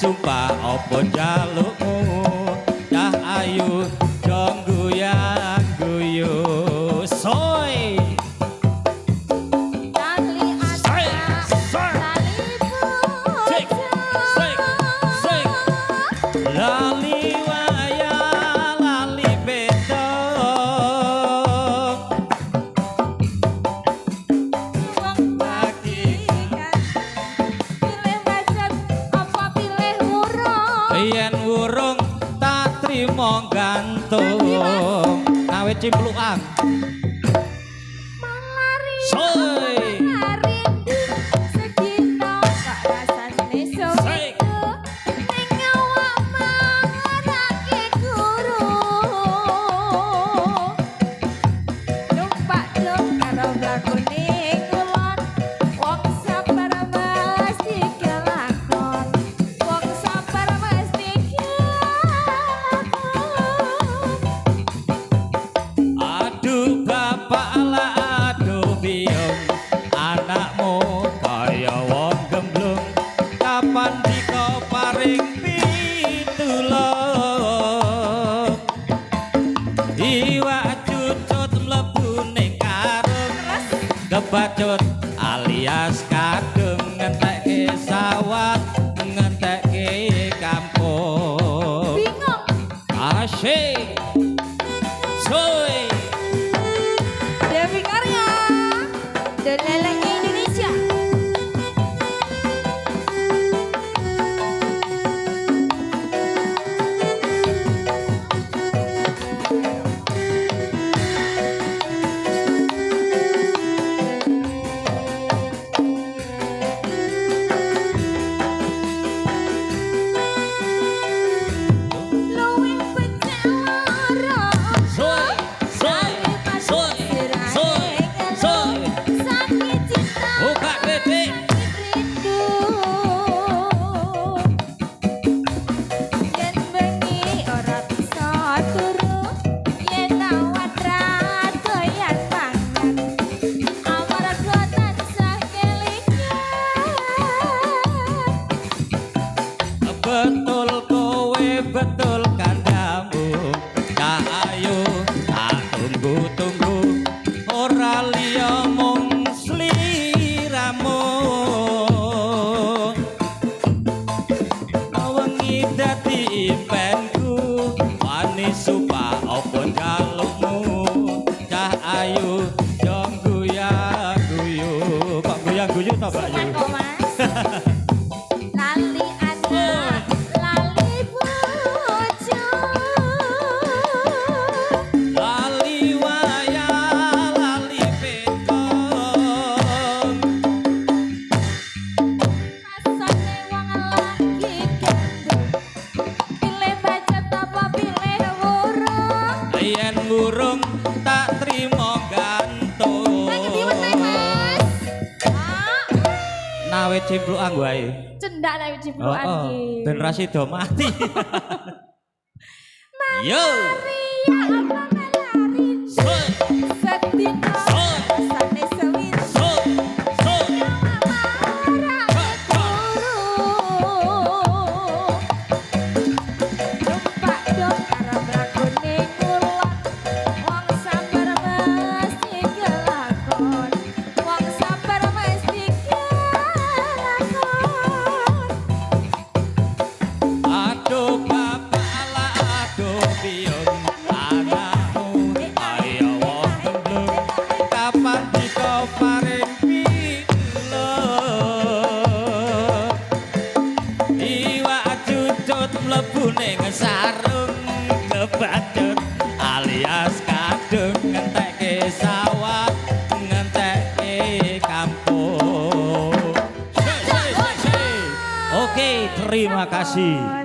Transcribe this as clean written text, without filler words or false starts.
sumpah opo jalukmu dah ayu dong guyang guyu soy lali anak lali bocah lali waya lali beto wong bagikan pilih budget apa pilih urung yen urung tak trimo gantung awet cimplukan malari soy rindu segino kok rasane suwiku ning awak mangerake guru numpak dong karo lakone kulon wong sabar mesti kelakon wong sabar mesti kelakon aduh bapak lah aduh biung anakmu kaya wong gemblung kapan diko paring pitulung iwak cucut mlebu ning karung kebacut alias kadung ngentekke sawat ngentekke kampung bingung asyik soy Dewi Karya dan Lelenya Indonesia. Luwih becik lara soy soy soy soy soy sakit cinta buka titik rindu yen bengi ora bisa turu yen awak doyan mangan amarga tansah kelingan betul kowe betul kandamu cah ayu tak tunggu-tunggu ora liya mung sliramu wengi dadi impenku wani supa opo jalukmu cah ayu dong guyang guyu kok guyang guyu ta Mbak Ayu kok Mas lali anak lali bocah lali waya lali petong rasane wong lagi gendut pilih budget apa pilih urung yen burung tak trimo gantung nang ndi meneh Mas nawe cimplukan wae cendak nek ciplukan iki ben ra sida mati yo Maria apa melari soy sedina rasane sewir soy soy numpak dong karo brakune kulon wong sabar mesti kelakon wong sabar mesti kelakon aduh bapak lah aduh biung anakmu kaya wong gemblung kapan diko paring pitulung iwak cucut mlebu ning sarung kebacut alias kadung ngentekke sawat ngentekke kampung. Oke, terima kasih.